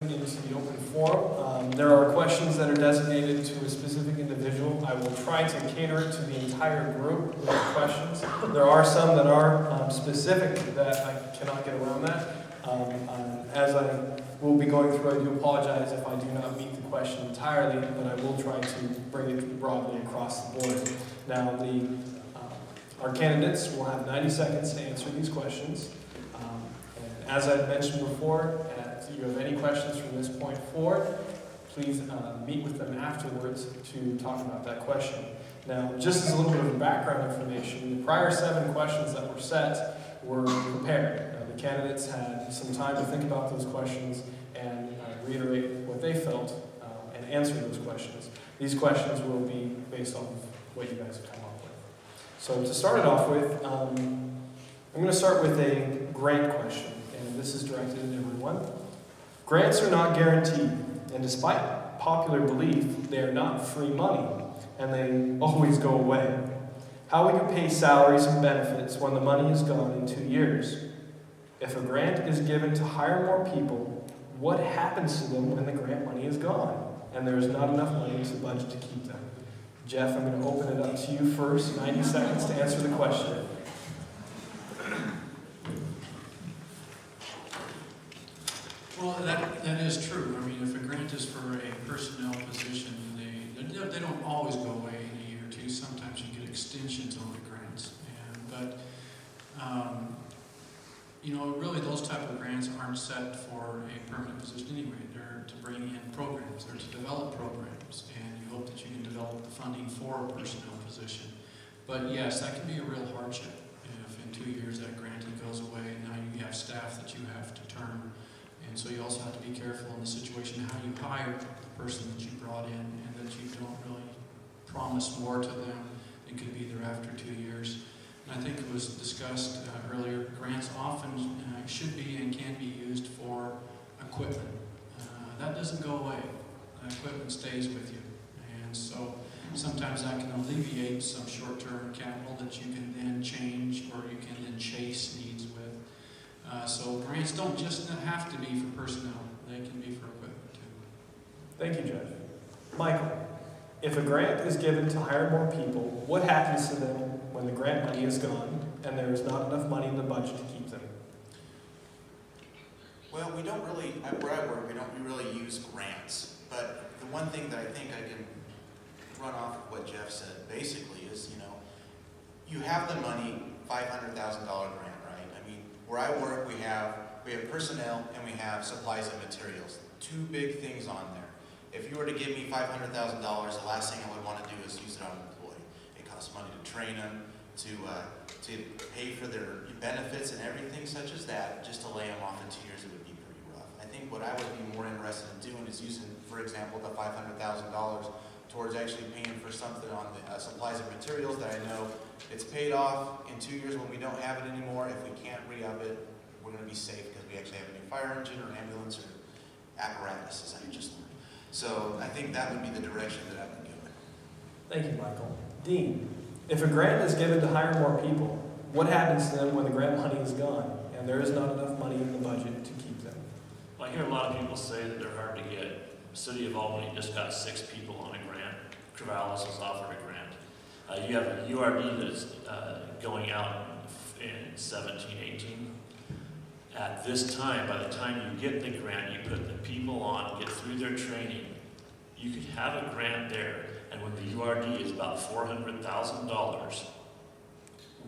Into the open forum. There are questions that are designated to a specific individual. I will try to cater it to the entire group with questions. There are some that are specific that I cannot get around that. As I will be going through, I do apologize if I do not meet the question entirely, but I will try to bring it broadly across the board. Now, our candidates will have 90 seconds to answer these questions. And as I've mentioned before, if you have any questions from this point forward, please meet with them afterwards to talk about that question. Now, just as a little bit of background information, the prior 7 questions that were set were prepared. The candidates had some time to think about those questions and reiterate what they felt and answer those questions. These questions will be based on what you guys have come up with. So to start it off with, I'm going to start with a grant question, and this is directed at everyone. Grants are not guaranteed, and despite popular belief, they are not free money, and they always go away. How will you pay salaries and benefits when the money is gone in 2 years? If a grant is given to hire more people, what happens to them when the grant money is gone, and there is not enough money to budget to keep them? Jeff, I'm going to open it up to you first, 90 seconds to answer the question. Well, that is true. I mean, if a grant is for a personnel position, they don't always go away in a year or two. Sometimes you get extensions on the grants. You know, really those type of grants aren't set for a permanent position anyway. They're to bring in programs. They're to develop programs. And you hope that you can develop the funding for a personnel position. But yes, that can be a real hardship. If in 2 years that grantee goes away, now you have staff that you have to turn. And so you also have to be careful in the situation how you hire the person that you brought in, and that you don't really promise more to them than could be there after 2 years. And I think it was discussed earlier, grants often should be and can be used for equipment. That doesn't go away. Equipment stays with you. And so sometimes that can alleviate some short-term capital that you can then change or you can then chase needs with. So grants don't just have to be for personnel. They can be for equipment too. Thank you, Jeff. Michael, if a grant is given to hire more people, what happens to them when the grant money is gone and there is not enough money in the budget to keep them? Well, we don't really, where I work, we don't really use grants. But the one thing that I think I can run off of what Jeff said basically is, you have the money, $500,000 grant. Where I work, we have personnel and we have supplies and materials. 2 big things on there. If you were to give me $500,000, the last thing I would want to do is use it on an employee. It costs money to train them, to pay for their benefits and everything such as that. Just to lay them off in 2 years, it would be pretty rough. I think what I would be more interested in doing is using, for example, the $500,000 towards actually paying for something on the supplies and materials that I know it's paid off in 2 years when we don't have it anymore. If we can't re-up it, we're going to be safe because we actually have a new fire engine or ambulance or apparatus, as I just learned. So I think that would be the direction that I would go in. Thank you, Michael. Dean, if a grant is given to hire more people, what happens to them when the grant money is gone and there is not enough money in the budget to keep them? Well, I hear a lot of people say that they're hard to get. The City of Albany just got 6 people on a grant. Corvallis was offered a grant. You have a URD that is going out in 17, 18. At this time, by the time you get the grant, you put the people on, get through their training, you could have a grant there, and when the URD is about $400,000,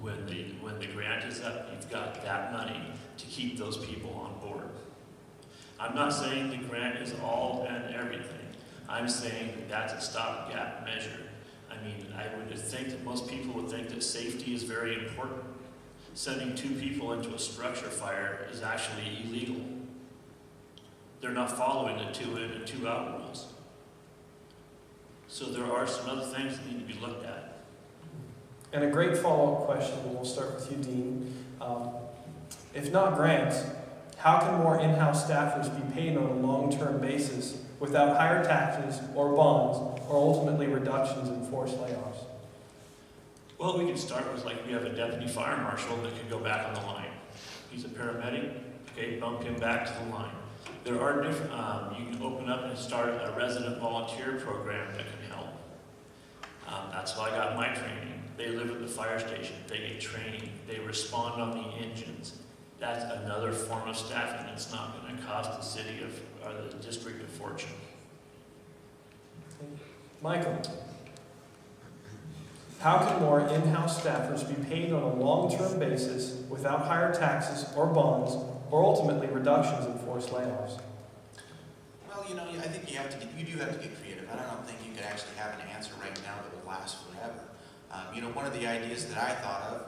when the grant is up, you've got that money to keep those people on board. I'm not saying the grant is all and everything. I'm saying that that's a stopgap measure. I mean, I would think that most people would think that safety is very important. Sending 2 people into a structure fire is actually illegal. They're not following the 2 in and 2 out rules. So there are some other things that need to be looked at. And a great follow-up question, and we'll start with you, Dean. If not grants, how can more in-house staffers be paid on a long-term basis without higher taxes or bonds or ultimately reductions in forced layoffs? Well, we can start with, we have a deputy fire marshal that can go back on the line. He's a paramedic, okay, bump him back to the line. There are different, you can open up and start a resident volunteer program that can help. That's how I got my training. They live at the fire station, they get training, they respond on the engines. That's another form of staffing that's not going to cost the city or the district a fortune. Michael, how can more in-house staffers be paid on a long-term basis without higher taxes or bonds or ultimately reductions in forced layoffs? Well, you know, I think you do have to get creative. I don't think you could actually have an answer right now that will last forever. You know, one of the ideas that I thought of,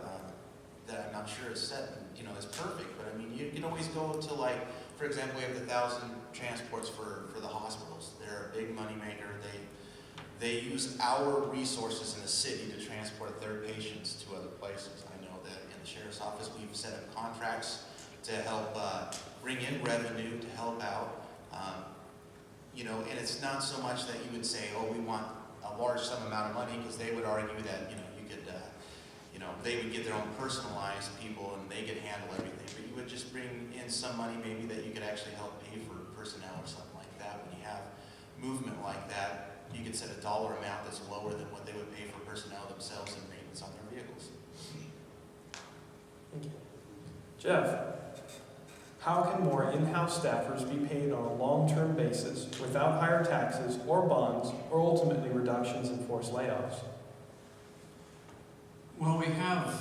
that I'm not sure is set, you know, is perfect, but I mean, you can always go to, like, for example, we have the 1,000 transports for the hospitals. They're a big moneymaker. They use our resources in the city to transport their patients to other places. I know that in the sheriff's office, we've set up contracts to help bring in revenue to help out. You know, and it's not so much that you would say, oh, we want a large sum amount of money, because they would argue that, you know, you could, you know, they would get their own personalized people and they could handle everything. But you would just bring in some money maybe that you could actually help pay for personnel or something like that. When you have movement like that, you could set a dollar amount that's lower than what they would pay for personnel themselves and maintenance on their vehicles. Thank you. Jeff, how can more in-house staffers be paid on a long-term basis without higher taxes or bonds or ultimately reductions in forced layoffs? Well, we have,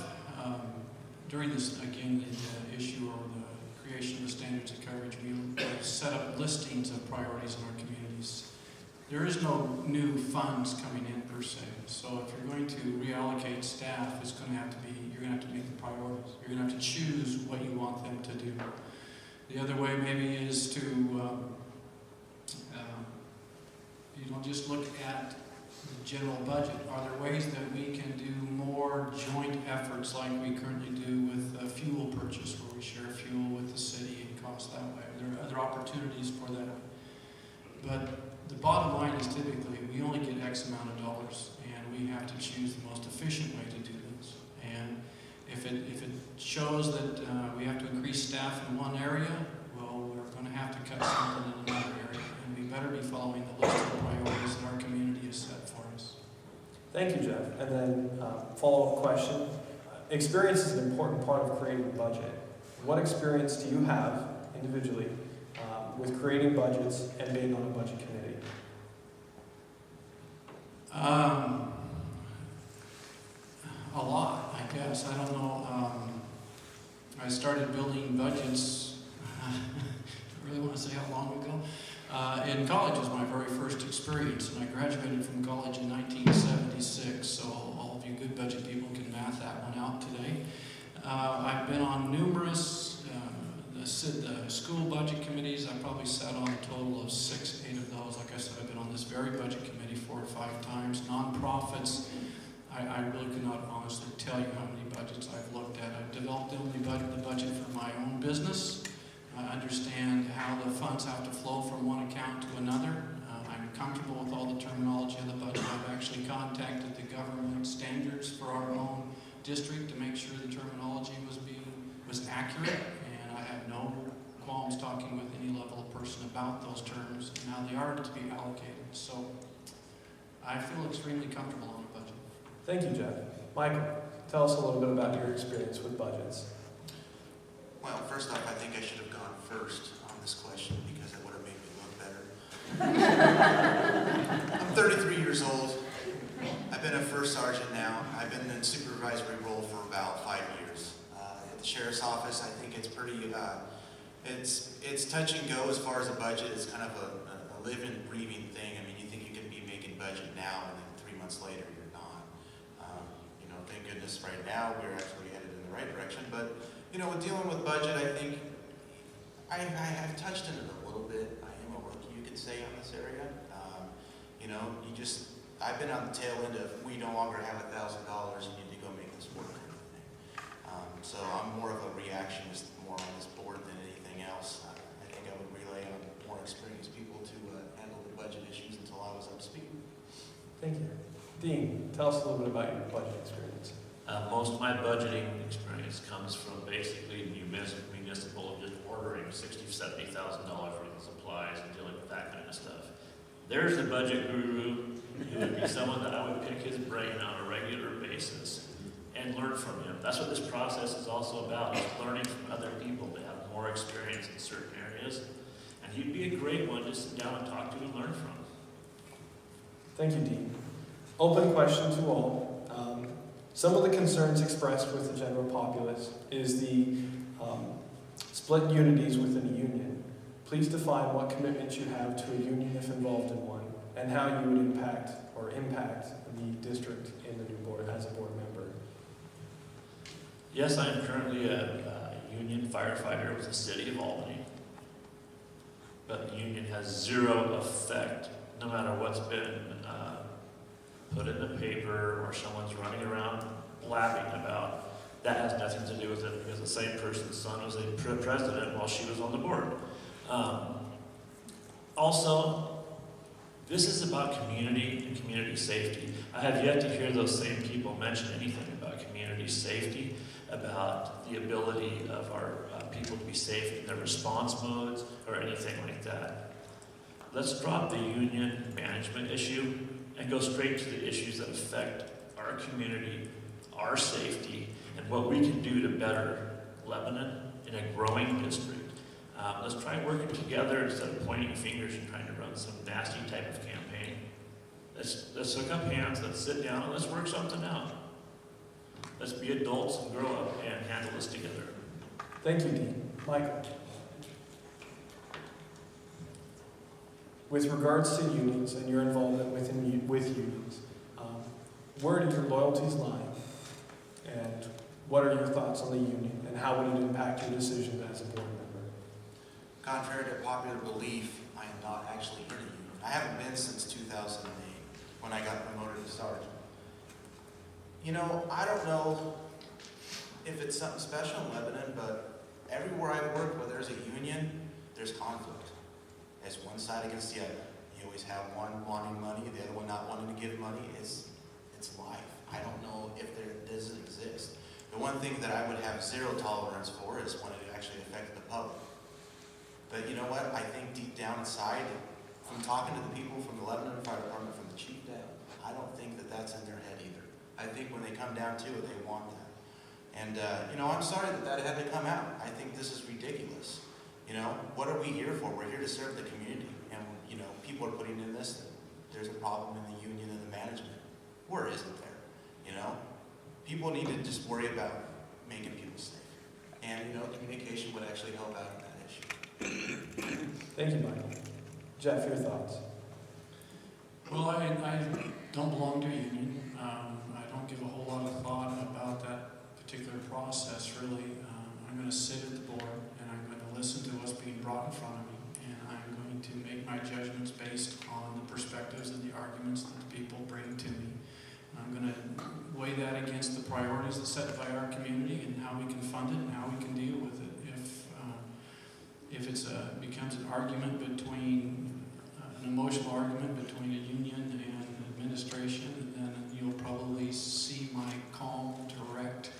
during this, again, the issue or the creation of the standards of coverage, we set up listings of priorities in our communities. There is no new funds coming in per se, so if you're going to reallocate staff, it's going to have to be, you're going to have to make the priorities. You're going to have to choose what you want them to do. The other way maybe is to, you know, just look at the general budget. Are there ways that we can do more joint efforts like we currently do with fuel purchase, where we share fuel with the city and cost that way? There are other opportunities for that. But the bottom line is typically we only get X amount of dollars, and we have to choose the most efficient way to do this. And if it shows that we have to increase staff in one area, well, we're going to have to cut something in another area, and we better be following the list of priorities that our community has set for us. Thank you, Jeff. And then follow-up question. Experience is an important part of creating a budget. What experience do you have individually with creating budgets and being on a budget committee? A lot, I guess. I don't know. I started building budgets, I really want to say how long ago. In college was my very first experience, and I graduated from college in 1976, so all of you good budget people can math that one out today. I've been on numerous the school budget committees. I probably sat on a total of 6, 8 of those. Like I said, I've been on this very budget committee 4 or 5 times. Nonprofits, I really could not honestly tell you how many budgets I've looked at. I've developed the budget for my own business. I understand how the funds have to flow from one account to another. I'm comfortable with all the terminology of the budget. I've actually contacted the government standards for our own district to make sure the terminology was accurate, and I have no qualms talking with any level of person about those terms and how they are to be allocated. So I feel extremely comfortable on the budget. Thank you, Jeff. Michael, tell us a little bit about your experience with budgets. Well, first off, I think I should have gone first on this question because it would have made me look better. I'm 33 years old. I've been a first sergeant now. I've been in supervisory role for about 5 years. At the sheriff's office, I think it's pretty, it's touch and go as far as a budget. It's kind of a living, breathing thing. I mean, you think you can be making budget now, and then 3 months later, you're not. You know, thank goodness right now we're actually headed in the right direction. But, you know, with dealing with budget, I think I have touched on it a little bit. I am a rookie, you could say, on this area. You know, I've been on the tail end of, we no longer have $1,000, you need to go make this work kind of thing. So I'm more of a reactionist, more on this board than anything else. I think I would relay on more experienced people to handle the budget issues until I was up to speed. Thank you. Dean, tell us a little bit about your budget experience. Most of my budgeting experience comes from basically municipal municipal of just ordering $60,000, $70,000 worth of supplies and dealing with that kind of stuff. There's the budget guru who would be someone that I would pick his brain on a regular basis and learn from him. That's what this process is also about, is learning from other people that have more experience in certain areas. And he'd be a great one to sit down and talk to and learn from. Thank you, Dean. Open question to all. Some of the concerns expressed with the general populace is the split unities within a union. Please define what commitments you have to a union if involved in one, and how you would impact the district in the new board as a board member. Yes, I am currently a union firefighter with the city of Albany. But the union has zero effect, no matter what's been put in the paper or someone's running around blabbing about. That has nothing to do with it, because the same person's son was a president while she was on the board. Also, this is about community and community safety. I have yet to hear those same people mention anything about community safety, about the ability of our people to be safe in their response modes or anything like that. Let's drop the union management issue and go straight to the issues that affect our community, our safety, and what we can do to better Lebanon in a growing district. Let's try working together instead of pointing fingers and trying to run some nasty type of campaign. Let's hook up hands, let's sit down, and let's work something out. Let's be adults and grow up and handle this together. Thank you, Dean. Michael. With regards to unions and your involvement with unions, where do your loyalties lie? And what are your thoughts on the union, and how would it impact your decision as a board member? Contrary to popular belief, I am not actually in a union. I haven't been since 2008 when I got promoted to sergeant. You know, I don't know if it's something special in Lebanon, but everywhere I work where there's a union, there's conflict. It's one side against the other. You always have one wanting money, the other one not wanting to give money. It's life. I don't know if there doesn't exist. The one thing that I would have zero tolerance for is when it actually affected the public. But you know what? I think deep down inside, from talking to the people from the Lebanon Fire Department, from the chief down, I don't think that that's in their head either. I think when they come down to it, they want that. And, you know, I'm sorry that had to come out. I think this is ridiculous. You know, what are we here for? We're here to serve the community. And, you know, people are putting in this, that there's a problem in the union and the management. Where isn't there? You know, people need to just worry about making people safe. And, you know, communication would actually help out in that issue. Thank you, Michael. Jeff, your thoughts? Well, I don't belong to a union. I don't give a whole lot of thought about that particular process, really. I'm going to sit at the board, and I'm going to listen to what's being brought in front of me, and I'm going to make my judgments based on the perspectives and the arguments that the people bring to me. I'm going to weigh that against the priorities that's set by our community and how we can fund it and how we can deal with it. If it becomes an argument between, an emotional argument between a union and administration, then you'll probably see my calm, direct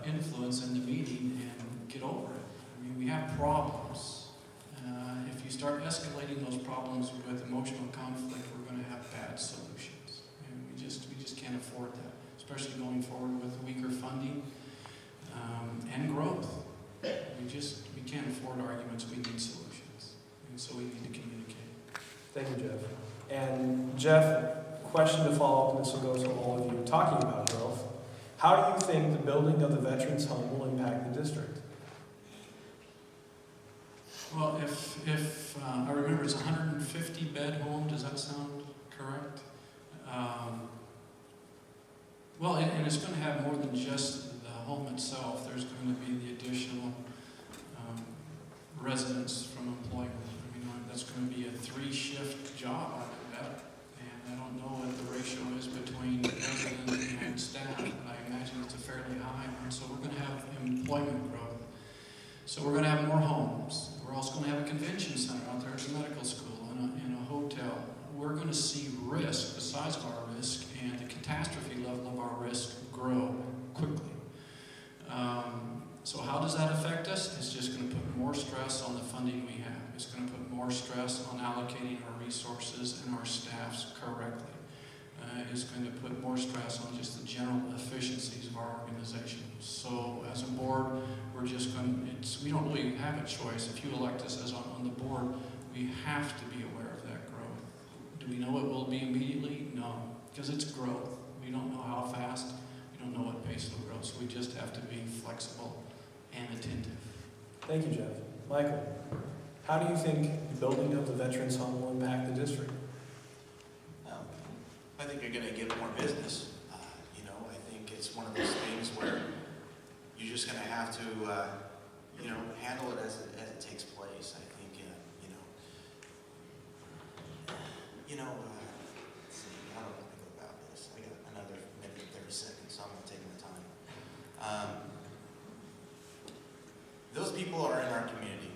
influence in the meeting and get over it. I mean, we have problems. If you start escalating those problems with emotional conflict, we're going to have bad solutions. And we just can't afford that, especially going forward with weaker funding and growth. We can't afford arguments, we need solutions. And so we need to communicate. Thank you, Jeff. And Jeff, question to follow up, and this will go to all of you. Talking about growth, how do you think the building of the Veterans Home will impact the district? Well, if I remember, it's a 150-bed home. Does that sound correct? Well, and it's going to have more than just the home itself. There's going to be the additional residents from employment. I mean, that's going to be a 3-shift job, I bet. And I don't know what the ratio is between resident and staff, but I imagine it's a fairly high one. So we're going to have employment growth. So we're going to have more homes. We're also going to have a convention center out there at the medical school and a hotel. We're going to see risk, the size of our risk, and the catastrophe level of our risk grow quickly. So how does that affect us? allocating our resources and our staffs correctly is going to put more stress on just the general efficiencies of our organization. So as a board, we're just going to, we don't really have a choice. If you elect us as on the board, we have to be aware of that growth. Do we know it will be immediately? No, because it's growth. We don't know how fast, we don't know what pace it'll grow, so we just have to be flexible and attentive. Thank you, Jeff. Michael, how do you think the building of the Veterans Home will impact the district? I think you're going to get more business. I think it's one of those things where you're just going to have to, handle it as it takes place. I think, let's see, how do I think about this? I got another minute and 30 seconds, so I'm going to take my time. Those people are in our community.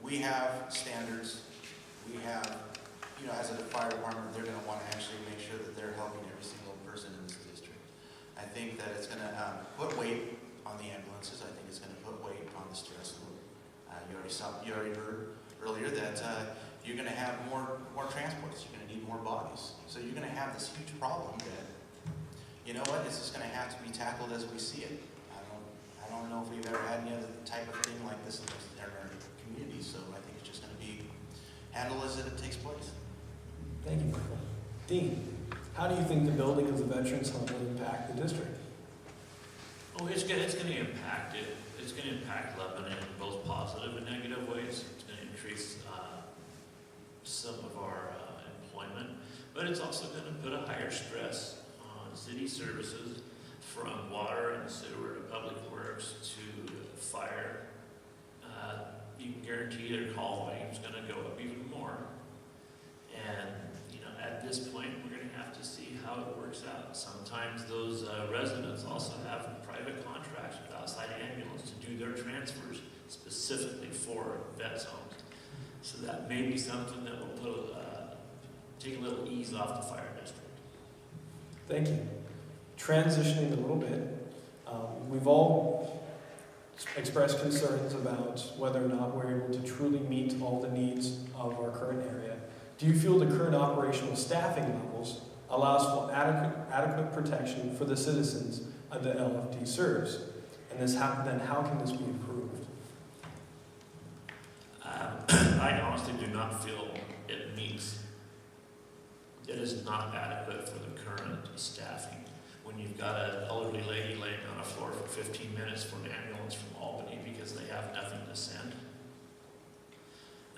We have standards. We have, as a fire department, they're going to want to actually make sure that they're helping every single person in this district. I think that it's going to put weight on the ambulances. I think it's going to put weight on the stress load. You already heard earlier that you're going to have more transports. You're going to need more bodies. So you're going to have this huge problem that, it's just going to have to be tackled as we see it. I don't know if we've ever had any other type of thing like this in our community. So I think it's just going to be handled as it takes place. Thank you, Michael. Dean, how do you think the building of the Veterans Home will impact the district? Oh, it's going to impact it. It's going to impact Lebanon in both positive and negative ways. It's going to increase some of our employment, but it's also going to put a higher stress on city services, from water and sewer to public works to fire. You can guarantee their call volume is going to go up even more. And at this point, we're going to have to see how it works out. Sometimes those residents also have private contracts with outside ambulance to do their transfers specifically for vets homes. So that may be something that will take a little ease off the fire district. Thank you. Transitioning a little bit, we've all expressed concerns about whether or not we're able to truly meet all the needs of our current area. Do you feel the current operational staffing levels allows for adequate protection for the citizens of the LFD serves? And then how can this be improved? I honestly do not feel it meets. It is not adequate for the current staffing. When you've got an elderly lady laying on a floor for 15 minutes for an ambulance from Albany because they have nothing to send,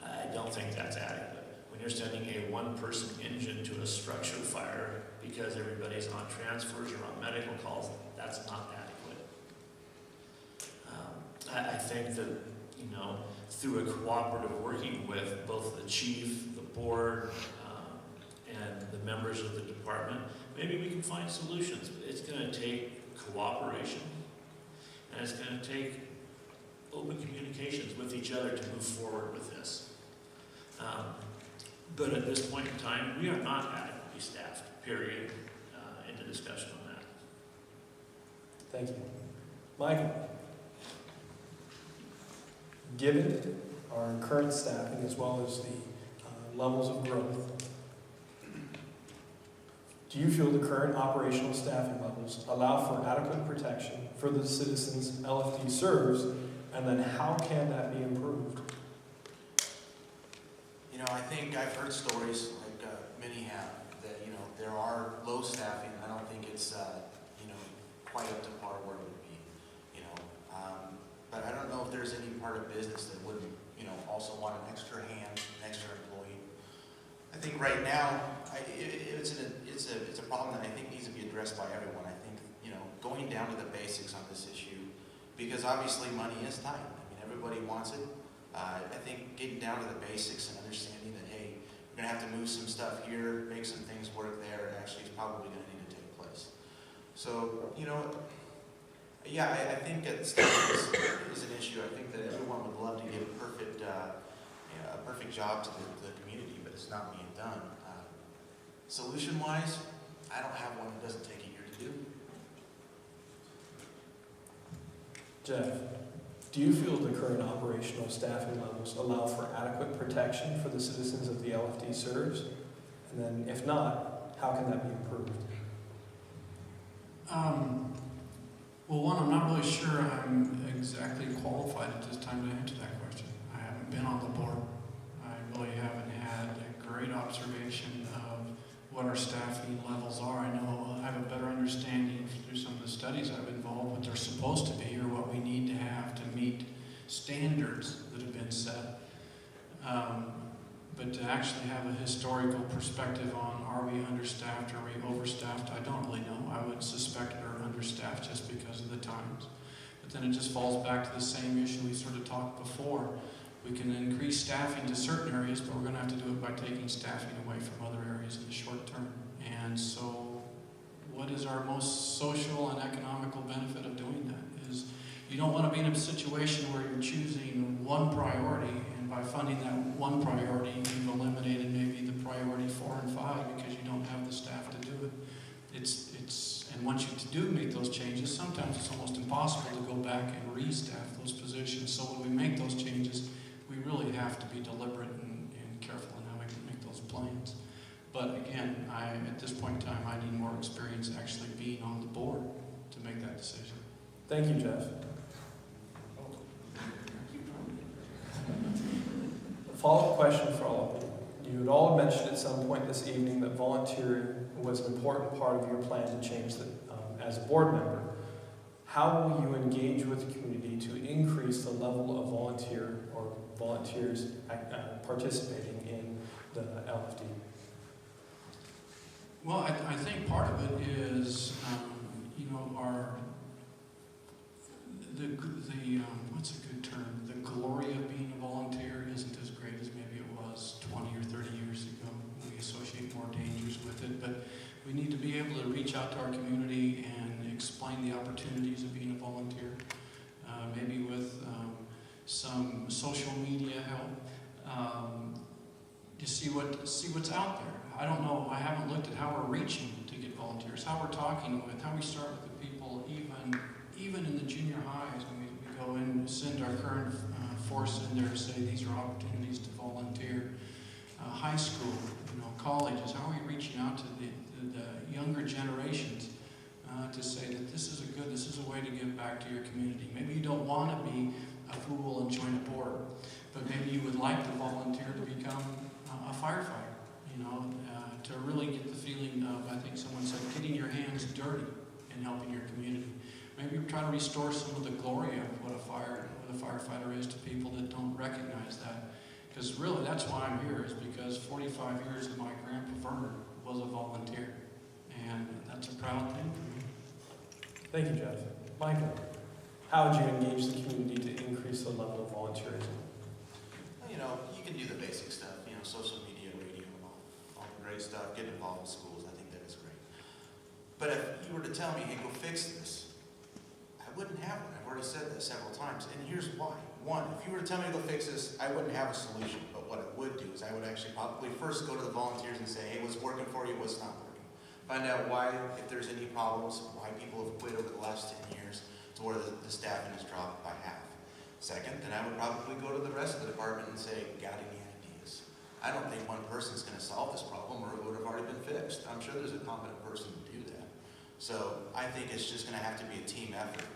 I don't think that's adequate. When you're sending a one-person engine to a structure fire because everybody's on transfers or on medical calls, that's not adequate. I think that, through a cooperative working with both the chief, the board, and the members of the department, maybe we can find solutions. It's going to take cooperation, and it's going to take open communications with each other to move forward with this. But at this point in time, we are not adequately staffed, period. End of discussion on that. Thank you. Michael, given our current staffing as well as the levels of growth, do you feel the current operational staffing levels allow for adequate protection for the citizens LFD serves, and then how can that be improved? I think I've heard stories, like many have, that, there are low staffing. I don't think it's, quite up to par where it would be, But I don't know if there's any part of business that wouldn't, also want an extra hand, an extra employee. I think right now, it's a problem that I think needs to be addressed by everyone. I think, going down to the basics on this issue, because obviously money is tight. Everybody wants it. I think getting down to the basics and understanding that, hey, we're going to have to move some stuff here, make some things work there, and actually is probably going to need to take place. So, yeah, I think that staffing is an issue. I think that everyone would love to give a perfect job to the community, but it's not being done. Solution-wise, I don't have one that doesn't take a year to do. Jeff, Do you feel the current operational staffing levels allow for adequate protection for the citizens of the LFD serves? And then if not, how can that be improved? Well, one, I'm not really sure I'm exactly qualified at this time to answer that question. I haven't been on the board. I really haven't had a great observation of what our staffing levels are. I know I have a better understanding through some of the studies I've involved what they're supposed to be or what we need to have to meet standards that have been set. But to actually have a historical perspective on are we understaffed, are we overstaffed, I don't really know. I would suspect we're understaffed just because of the times. But then it just falls back to the same issue we sort of talked before. We can increase staffing to certain areas, but we're going to have to do it by taking staffing away from other areas in the short term. And so what is our most social and economical benefit of doing that? Is you don't want to be in a situation where you're choosing one priority, and by funding that one priority, you've eliminated maybe the priority 4 and 5 because you don't have the staff to do it. And once you do make those changes, sometimes it's almost impossible to go back and restaff those positions. So when we make those changes, we really have to be deliberate and careful in how we make those plans. But again, at this point in time, I need more experience actually being on the board to make that decision. Thank you, Jeff. A follow-up question for all of you. You had all mentioned at some point this evening that volunteering was an important part of your plan to change that as a board member. How will you engage with the community to increase the level of volunteers participating in the LFD? Well, I think part of it is, what's a good term? The glory of being a volunteer isn't as great as maybe it was 20 or 30 years ago. We associate more dangers with it, but we need to be able to reach out to our community and explain the opportunities of being a volunteer, maybe with some social media help, to see what's out there. I don't know, I haven't looked at how we're reaching to get volunteers, how we're talking with, how we start with the people, even in the junior highs, when we go in and send our current force in there to say these are opportunities to volunteer. High school, colleges, how are we reaching out to the younger generations to say that this is a way to give back to your community. Maybe you don't want to be a fool and join a board, but maybe you would like to volunteer to become a firefighter, to really get the feeling of, I think someone said, getting your hands dirty and helping your community. Maybe try to restore some of the glory of what a firefighter is to people that don't recognize that. Because really, that's why I'm here, is because 45 years of my grandpa Vernon was a volunteer. And that's a proud thing for me. Thank you, Jeff. Michael, how would you engage the community to increase the level of volunteerism? Well, you can do the basic stuff, social media, radio, and all the great stuff, get involved with schools, I think that is great. But if you were to tell me, hey, go fix this, I wouldn't have one. I've already said that several times, and here's why. One, if you were to tell me to go fix this, I wouldn't have a solution, but what I would do is I would actually probably first go to the volunteers and say, hey, what's working for you, what's not working. Find out why, if there's any problems, why people have quit over the last 10 years to where the staffing has dropped by half. Second, then I would probably go to the rest of the department and say, got any ideas? I don't think one person's going to solve this problem or it would have already been fixed. I'm sure there's a competent person to do that. So I think it's just going to have to be a team effort.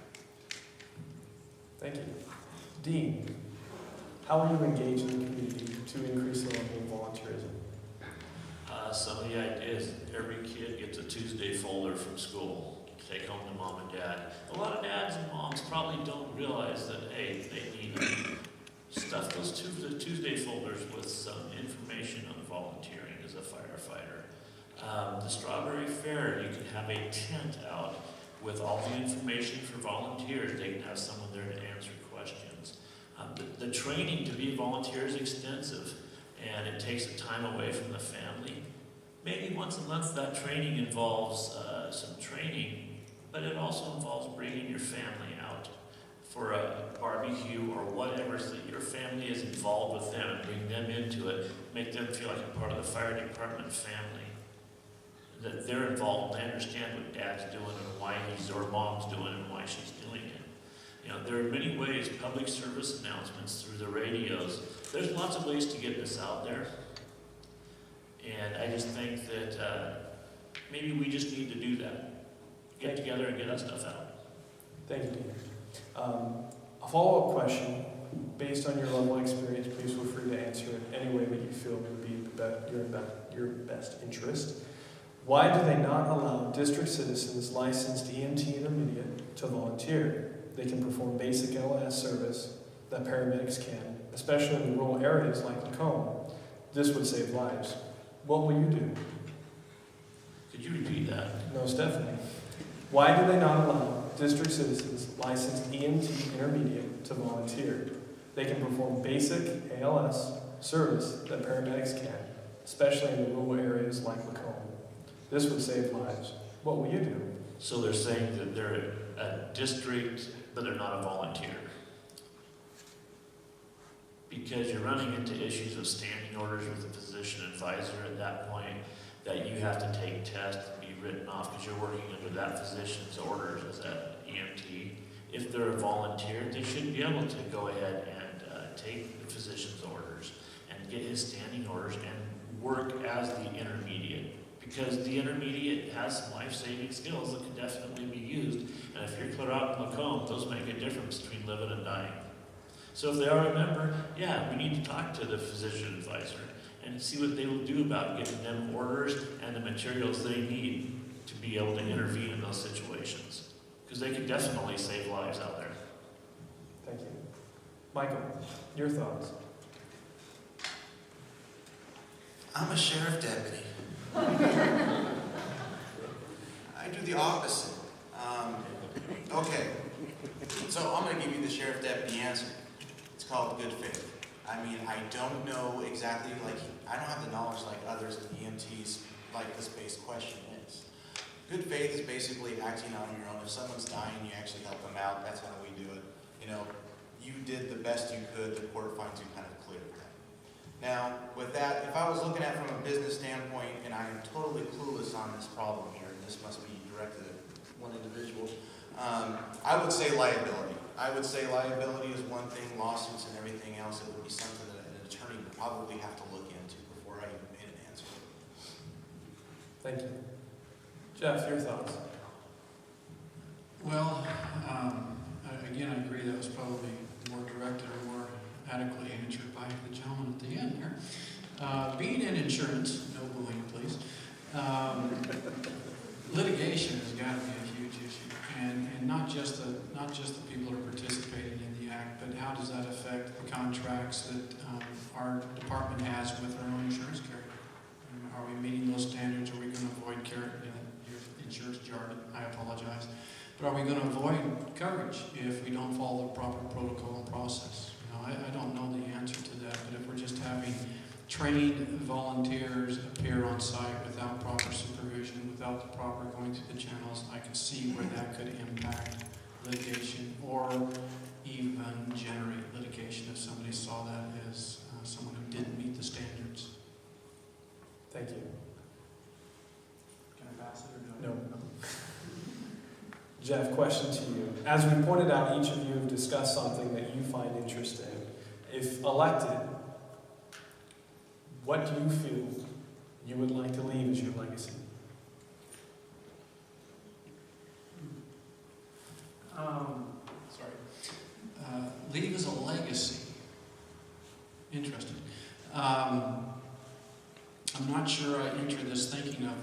Thank you. Dean, how will you engage the community to increase the level of volunteerism? Some of the ideas, every kid gets a Tuesday folder from school to take home to mom and dad. A lot of dads and moms probably don't realize that, hey, they need to stuff those Tuesday folders with some information on volunteering as a firefighter. The Strawberry Fair, you can have a tent out with all the information for volunteers. They can have someone there to answer questions. The training to be a volunteer is extensive, and it takes the time away from the family. Maybe once a month that training involves some training, but it also involves bringing your family out for a barbecue or whatever, so that your family is involved with them and bring them into it, make them feel like a part of the fire department family. That they're involved and they understand what dad's doing and why he's or mom's doing and why she's doing it. You know, there are many ways, public service announcements through the radios. There's lots of ways to get this out there. And I just think that maybe we just need to do that. Get together and get that stuff out. Thank you, Dean. A follow-up question, based on your level of experience, please feel free to answer it any way that you feel would be your best interest. Why do they not allow district citizens licensed EMT intermediate to volunteer? They can perform basic LS service that paramedics can, especially in rural areas like Lacombe. This would save lives. What will you do? Could you repeat that? No, Stephanie. Why do they not allow district citizens licensed EMT intermediate to volunteer? They can perform basic ALS service that paramedics can, especially in the rural areas like Lacombe. This would save lives. What will you do? So they're saying that they're a district, but they're not a volunteer. Because you're running into issues of standing orders with the physician advisor at that point, that you have to take tests and be written off because you're working under that physician's orders as an EMT. If they're a volunteer, they should be able to go ahead and take the physician's orders and get his standing orders and work as the intermediate. Because the intermediate has some life-saving skills that can definitely be used. And if you're clear out in Lacombe, those make a difference between living and dying. So if they are a member, yeah, we need to talk to the physician advisor and see what they will do about getting them orders and the materials they need to be able to intervene in those situations. Because they can definitely save lives out there. Thank you. Michael, your thoughts? I'm a sheriff deputy. I do the opposite. Okay, so I'm going to give you the sheriff deputy answer. It's called good faith. I mean, I don't know exactly, I don't have the knowledge like others in EMTs, like this base question is. Good faith is basically acting on your own. If someone's dying, you actually help them out. That's how we do it. You know, you did the best you could. The court finds you kind of clear with that. Now, with that, if I was looking at it from a business standpoint, and I am totally clueless on this problem here, and this must be directed at one individual, I would say liability. I would say liability is one thing, lawsuits and everything else, it would be something that an attorney would probably have to look into before I even made an answer. Thank you. Jeff, your thoughts? Well, again, I agree that was probably more directed or more adequately answered by the gentleman at the end here. Being in insurance, no bullying please, litigation has got to be a huge issue. And not just the people who are participating in the act, but how does that affect the contracts that our department has with our own insurance carrier? Are we meeting those standards? Are we going to avoid your insurance jargon? I apologize. But are we going to avoid coverage if we don't follow the proper protocol and process? I don't know the answer to that, but if we're just having trained volunteers appear on site without proper supervision, without the proper going through the channels, I can see where that could impact litigation or even generate litigation if somebody saw that as someone who didn't meet the standards. Thank you. Can I pass it or No. Jeff, question to you. As we pointed out, each of you have discussed something that you find interesting. If elected, what do you feel you would like to leave as your legacy? Leave as a legacy. Interesting. I'm not sure I enter this thinking of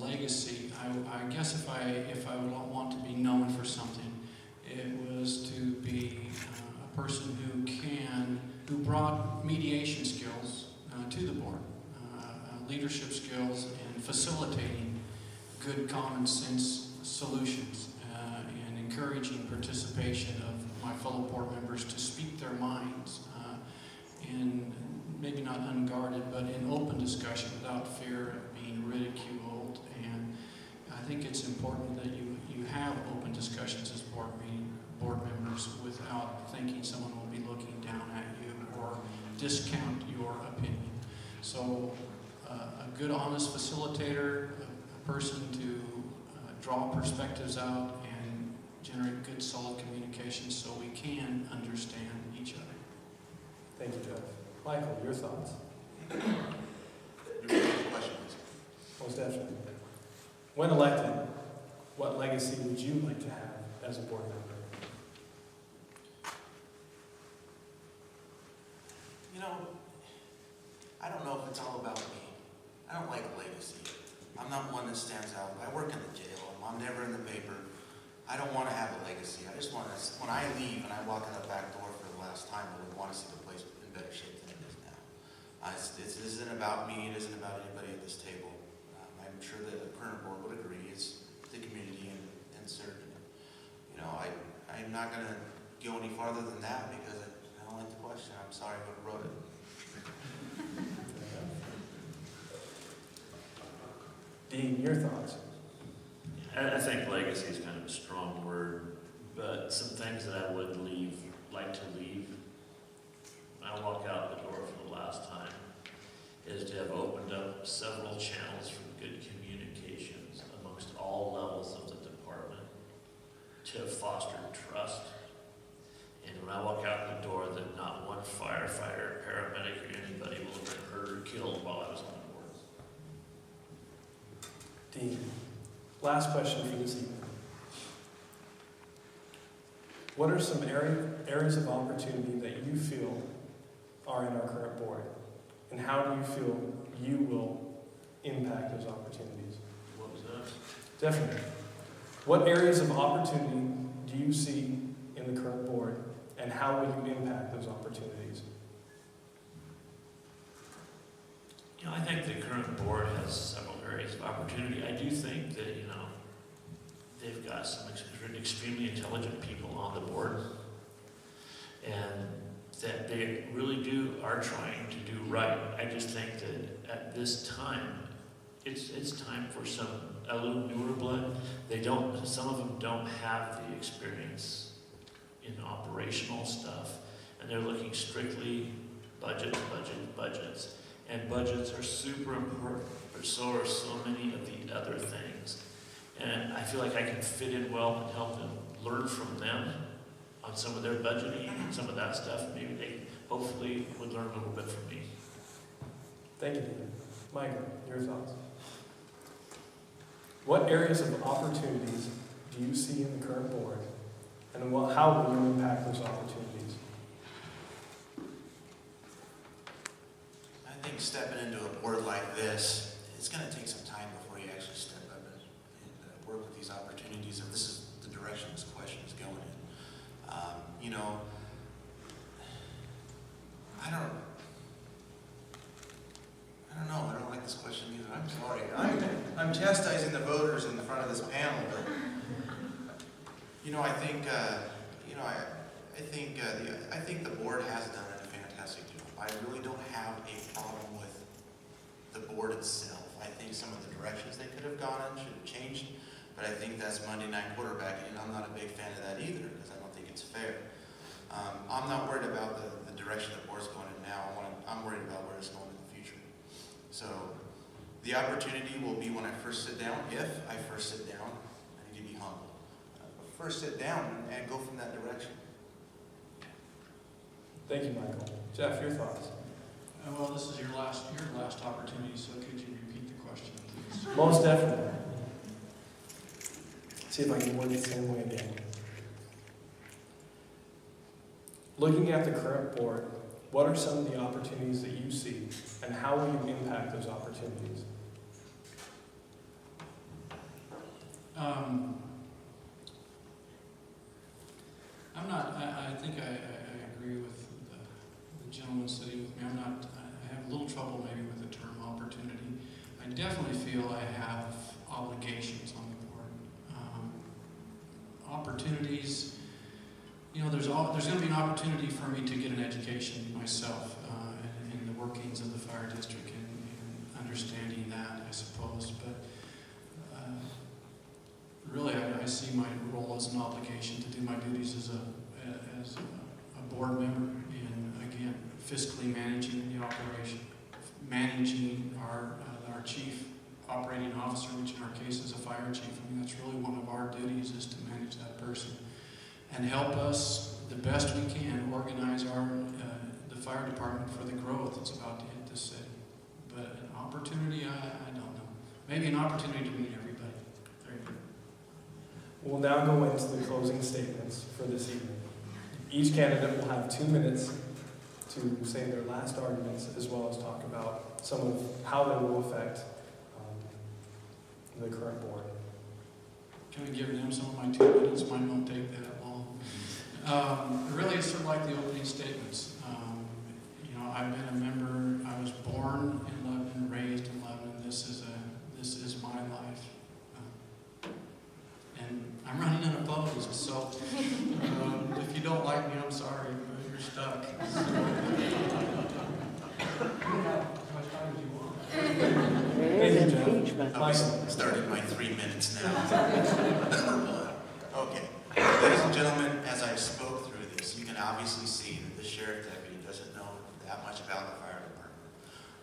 legacy. I guess if I would want to be known for something, it was to be a person who brought mediation skills to the board, leadership skills, and facilitating good common sense solutions, and encouraging participation of my fellow board members to speak their minds, and maybe not unguarded, but in open discussion without fear of being ridiculed. And I think it's important that you have open discussions as board members without thinking someone will be looking down at you or discount your opinion. So a good, honest facilitator, a person to draw perspectives out and generate good, solid communication so we can understand each other. Thank you, Jeff. Michael, your thoughts? Repeat the question, please. Most definitely. When elected, what legacy would you like to have as a board member? You know, I don't know if it's all about me. I don't like legacy. I'm not one that stands out. I work in the jail. I'm never in the paper. I don't want to have a legacy. I just want to, when I leave and I walk in the back door for the last time, I would want to see the place in better shape than it is now. This isn't about me. It isn't about anybody at this table. I'm sure that the current board would agree. It's the community and certain. You know, I'm not going to go any farther than that because I don't like the question. I'm sorry whoever wrote it. Dean, your thoughts? I think legacy is kind of a strong word, but some things that I would like to leave, when I walk out the door for the last time, is to have opened up several channels for good communications amongst all levels of the department, to have fostered trust. And when I walk out the door, that not one firefighter, paramedic, or anybody will have been hurt or killed while I was on the board. Dean, last question for this evening. What are some areas of opportunity that you feel are in our current board? And how do you feel you will impact those opportunities? What was that? Definitely. What areas of opportunity do you see in the current board, and how will you impact those opportunities? You know, I think the current board has several areas of opportunity. I do think that, you know, they've got some extremely intelligent people on the board, and that they really are trying to do right. I just think that at this time, it's time for a little newer blood. Some of them don't have the experience in operational stuff, and they're looking strictly budgets. And budgets are super important, but so are so many of the other things. And I feel like I can fit in well and help them learn from them on some of their budgeting and some of that stuff. Maybe they hopefully would learn a little bit from me. Thank you, Dean. Michael, your thoughts? What areas of opportunities do you see in the current board, and how will you impact those opportunities? I think stepping into a board like this, it's going to take some time before you actually step up and work with these opportunities, if this is the direction this question is going in. You know, I don't know. I don't like this question either. I'm sorry. I'm chastising the voters in the front of this panel, but you know, I think I think the board has done a fantastic job. I really don't have a problem with the board itself. I think some of the directions they could have gone in should have changed, but I think that's Monday night quarterbacking, and I'm not a big fan of that either because I don't think it's fair. I'm not worried about the direction the board's going in now. I'm worried about where it's going in the future. So the opportunity will be when I first sit down. If I first sit down, I need to be humble. First sit down and go from that direction. Thank you, Michael. Jeff, your thoughts? Well, this is your last opportunity, so could you repeat the question, please? Most definitely. See if I can word it the same way again. Looking at the current board, what are some of the opportunities that you see, and how will you impact those opportunities? I think I agree with the gentleman sitting with me. I have a little trouble maybe with the term opportunity. I definitely feel I have obligations on the board. Opportunities, you know, there's going to be an opportunity for me to get an education myself in the workings of the fire district and understanding that, I suppose. But really, I see my role as an obligation to do my duties as a board member, and again, fiscally managing the operation, managing our chief operating officer, which in our case is a fire chief. I mean, that's really one of our duties, is to manage that person and help us the best we can organize the fire department for the growth that's about to hit this city. But an opportunity, I don't know. Maybe an opportunity to meet everybody. There you go. We'll now go into the closing statements for this evening. Each candidate will have 2 minutes to say their last arguments, as well as talk about some of how they will affect the current board. Can we give them some of my 2 minutes? Mine won't take that long. Really, it's sort of like the opening statements. You know, I've been a member. I was born in Lebanon, raised in Lebanon. This is my life, and I'm running unopposed. So, if you don't like me, I'm sorry, but you're stuck. Thank you, Jeff. I'm starting my 3 minutes now. Okay. Ladies and gentlemen, as I spoke through this, you can obviously see that the sheriff deputy doesn't know that much about the fire department.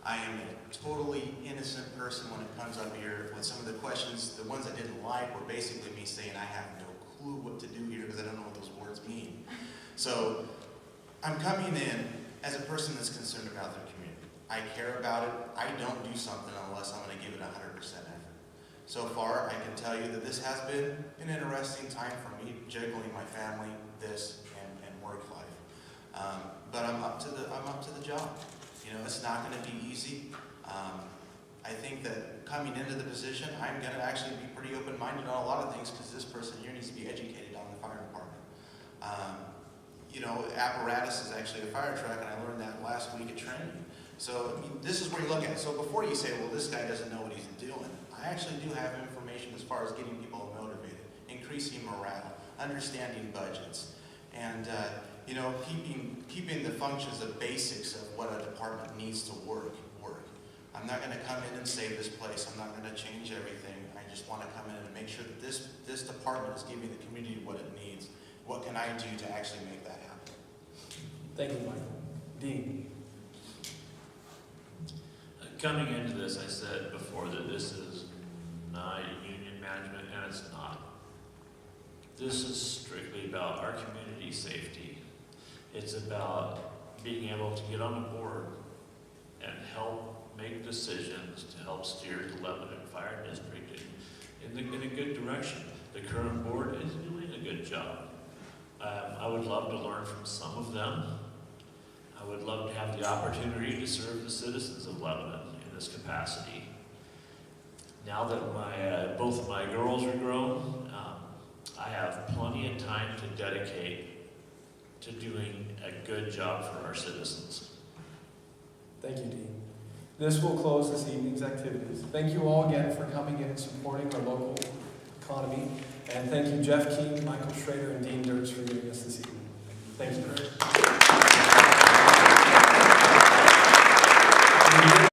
I am a totally innocent person when it comes up here with some of the questions. The ones I didn't like were basically me saying I have no clue what to do here because I don't know what those words mean. So I'm coming in as a person that's concerned about their community. I care about it. I don't do something unless I'm going to give it 100% effort. So far, I can tell you that this has been an interesting time for me, juggling my family, this, and work life. But I'm up to the job. You know, it's not going to be easy. I think that coming into the position, I'm going to actually be pretty open-minded on a lot of things because this person here needs to be educated on the fire department. You know, apparatus is actually a fire truck, and I learned that last week at training. So, I mean, this is where you look at it. So before you say, well, this guy doesn't know what he's doing, I actually do have information as far as getting people motivated, increasing morale, understanding budgets, and you know, keeping the functions, the basics of what a department needs to work. I'm not going to come in and save this place. I'm not going to change everything. I just want to come in and make sure that this department is giving the community what it needs. What can I do to actually make that happen? Thank you, Michael. Dean. Coming into this, I said before that this is not union management, and it's not. This is strictly about our community safety. It's about being able to get on a board and help make decisions to help steer the Lebanon Fire District in a good direction. The current board is doing a good job. I would love to learn from some of them. I would love to have the opportunity to serve the citizens of Lebanon in this capacity. Now that both of my girls are grown, I have plenty of time to dedicate to doing a good job for our citizens. Thank you, Dean. This will close this evening's activities. Thank you all again for coming in and supporting our local economy. And thank you, Jeff King, Michael Schrader, and Dean Dirks for giving us this evening. Thank you.